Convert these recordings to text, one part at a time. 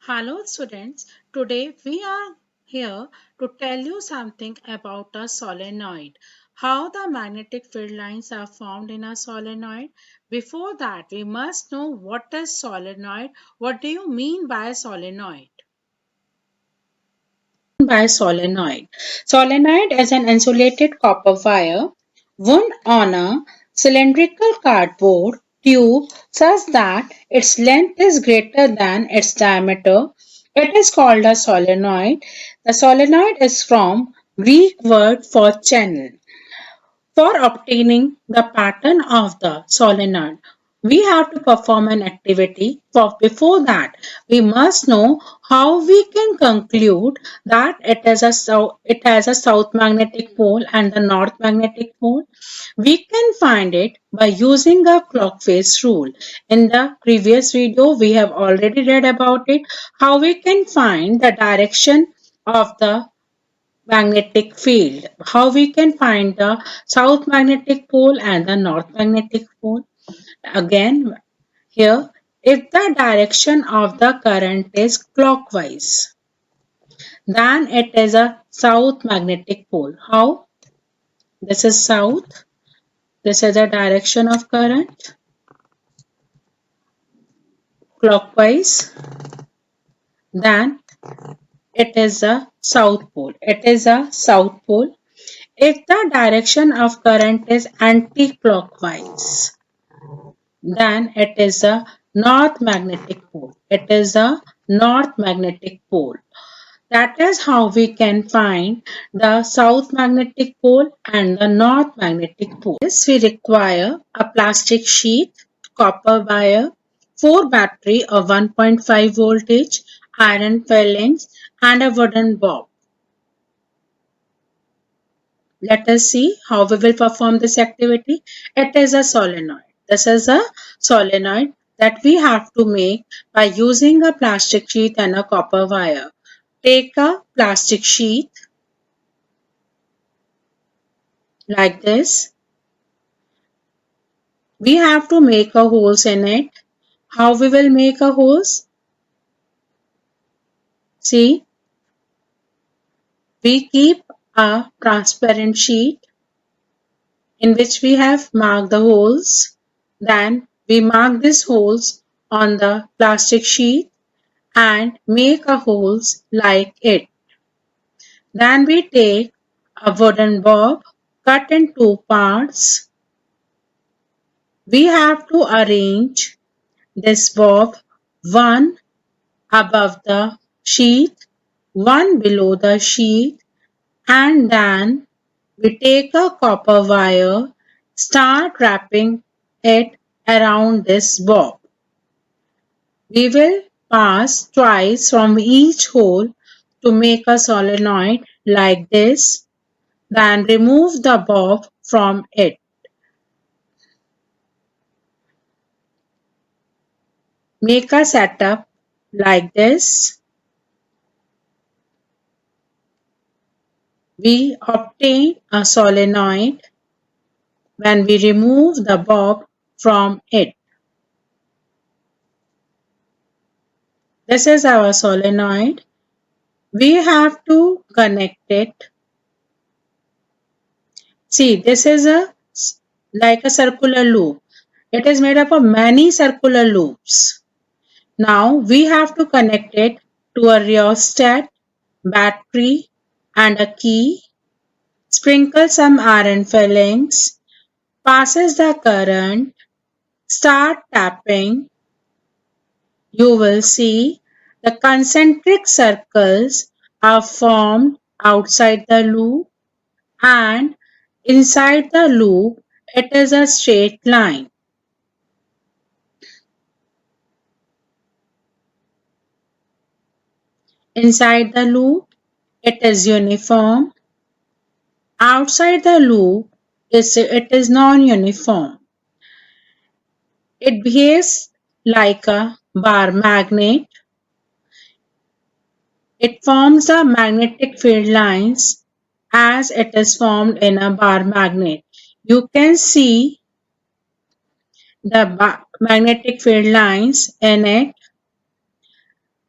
Hello students, today we are here to tell you something about a solenoid. How the magnetic field lines are formed in a solenoid. Before that, we must know what is solenoid. What do you mean by solenoid? By solenoid. Solenoid is an insulated copper wire wound on a cylindrical cardboard tube such that its length is greater than its diameter. It is called a solenoid. The solenoid is from Greek word for channel. For obtaining the pattern of the solenoid, we have to perform an activity. Before that, we must know how we can conclude that it has a south magnetic pole and the north magnetic pole. We can find it by using a clockwise rule. In the previous video, we have already read about it, how we can find the direction of the magnetic field. How we can find the south magnetic pole and the north magnetic pole. Again, here, if the direction of the current is clockwise, then it is a south magnetic pole. How? This is south. This is the direction of current. Clockwise. Then it is a south pole. It is a south pole. If the direction of current is anti-clockwise, then it is a north magnetic pole. It is a north magnetic pole. That is how we can find the south magnetic pole and the north magnetic pole. This we require a plastic sheet, copper wire, 4 battery of 1.5 voltage, iron fillings and a wooden bob. Let us see how we will perform this activity. It is a solenoid. This is a solenoid that we have to make by using a plastic sheet and a copper wire. Take a plastic sheet like this. We have to make a holes in it. How we will make a holes? See, we keep a transparent sheet in which we have marked the holes. Then we mark these holes on the plastic sheet and make a holes like it. Then we take a wooden bob, cut in two parts. We have to arrange this bob one above the sheet, one below the sheet, and then we take a copper wire, start wrapping it around this bob. We will pass twice from each hole to make a solenoid like this, then remove the bob from it. Make a setup like this. We obtain a solenoid when we remove the bob from it. This is our solenoid. We have to connect it. See, this is like a circular loop. It is made up of many circular loops. Now we have to connect it to a rheostat, battery and a key. Sprinkle some iron fillings. Passes the current. Start tapping. You will see the concentric circles are formed outside the loop and inside the loop it is a straight line. Inside the loop it is uniform. Outside the loop it is non-uniform. It behaves like a bar magnet. It forms the magnetic field lines as it is formed in a bar magnet. You can see the magnetic field lines in it.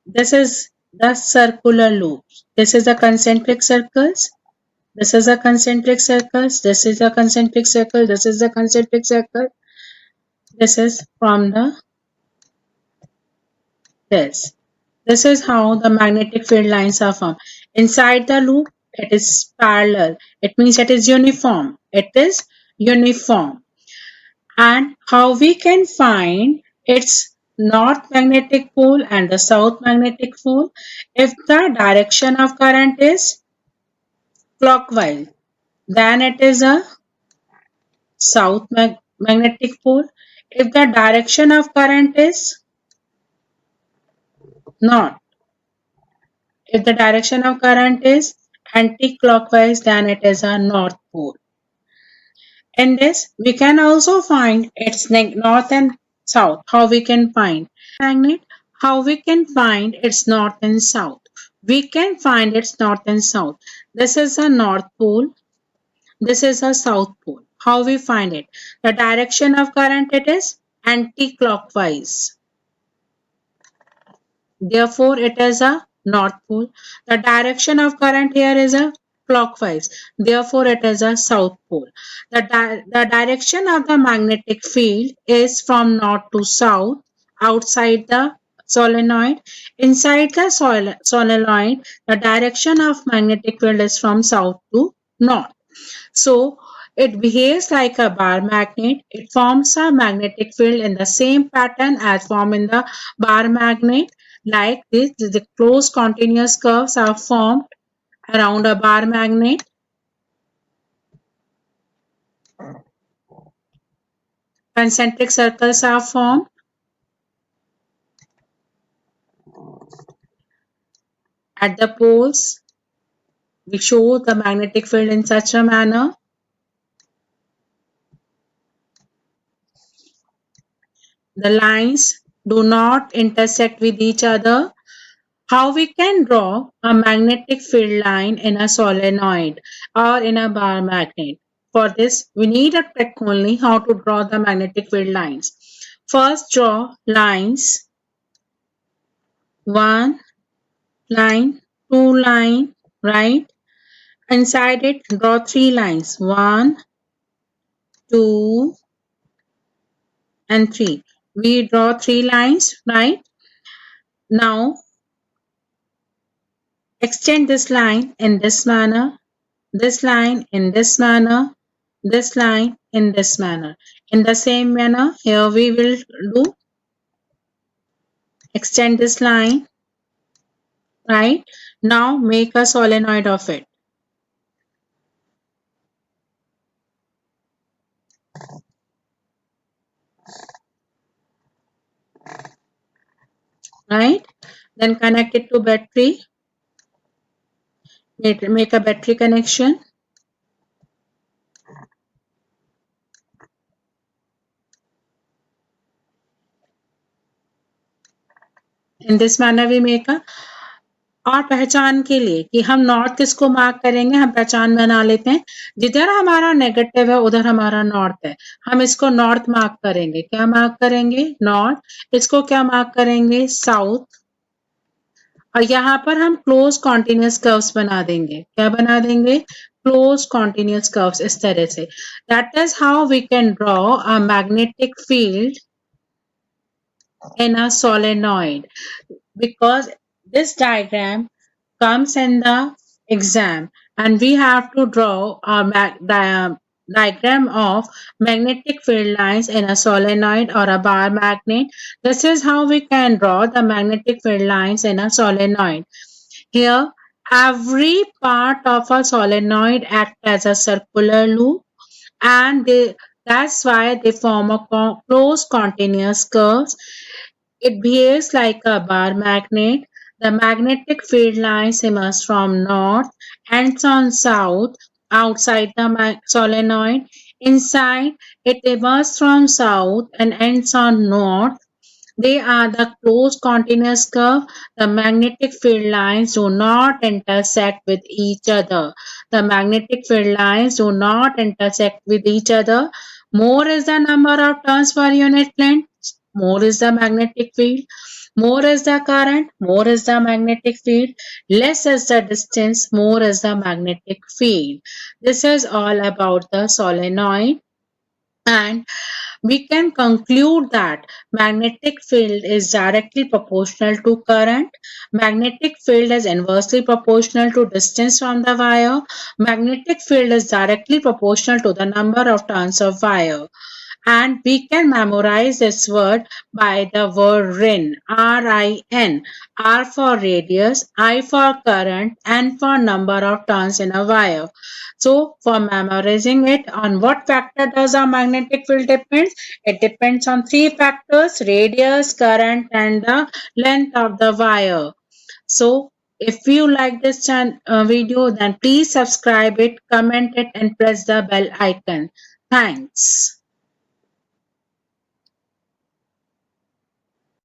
This is the circular loop. This is the concentric circles. This is a concentric circles. This is a concentric circle. This is the concentric circle. This is from the this. This is how the magnetic field lines are formed. Inside the loop, it is parallel. It means it is uniform. It is uniform. And how we can find its north magnetic pole and the south magnetic pole? If the direction of current is clockwise, then it is a south magnetic pole. If the direction of current is north, if the direction of current is anti-clockwise, then it is a north pole. In this, we can also find its north and south. How we can find magnet? How we can find its north and south? We can find its north and south. This is a north pole. This is a south pole. How we find it? The direction of current, it is anti-clockwise. Therefore, it is a north pole. The direction of current here is a clockwise. Therefore, it is a south pole. The direction of the magnetic field is from north to south outside the solenoid. Inside the solenoid, the direction of magnetic field is from south to north. So it behaves like a bar magnet. It forms a magnetic field in the same pattern as formed in the bar magnet. Like this, the closed continuous curves are formed around a bar magnet. Concentric circles are formed. At the poles, we show the magnetic field in such a manner. The lines do not intersect with each other. How we can draw a magnetic field line in a solenoid or in a bar magnet? For this, we need a trick only how to draw the magnetic field lines. First, draw lines. One line, two line, right? Inside it, draw three lines. One, two, and three. We draw three lines, right? Now, extend this line in this manner, this line in this manner, this line in this manner. In the same manner, here we will do extend this line, right? Now make a solenoid of it. Right? Then connect it to battery. Make a battery connection. In this manner we make a और पहचान के लिए कि हम north किसको mark करेंगे, हम पहचान बना लेते हैं. जिधर हमारा नेगेटिव है उधर हमारा नॉर्थ है. हम इसको नॉर्थ मार्क करेंगे. क्या मार्क करेंगे? नॉर्थ. इसको क्या मार्क करेंगे? साउथ. और यहाँ पर हम क्लोज कॉन्टिन्यूस कर्व्स बना देंगे. क्या बना देंगे? Close continuous curves. इस तरह से. That is how we can draw a magnetic field in a solenoid, because this diagram comes in the exam and we have to draw a diagram of magnetic field lines in a solenoid or a bar magnet. This is how we can draw the magnetic field lines in a solenoid. Here, every part of a solenoid acts as a circular loop, and that's why they form a closed continuous curves. It behaves like a bar magnet. The magnetic field lines emerge from north, ends on south, outside the solenoid. Inside, it emerges from south and ends on north. They are the closed continuous curve. The magnetic field lines do not intersect with each other. The magnetic field lines do not intersect with each other. More is the number of turns per unit length, more is the magnetic field. More is the current, more is the magnetic field, less is the distance, more is the magnetic field. This is all about the solenoid, and we can conclude that magnetic field is directly proportional to current. Magnetic field is inversely proportional to distance from the wire. Magnetic field is directly proportional to the number of turns of wire. And we can memorize this word by the word RIN, R-I-N. R for radius, I for current, N for number of turns in a wire. So for memorizing it, on what factor does our magnetic field depends? It depends on three factors: radius, current, and the length of the wire. So if you like this video, then please subscribe it, comment it, and press the bell icon. Thanks.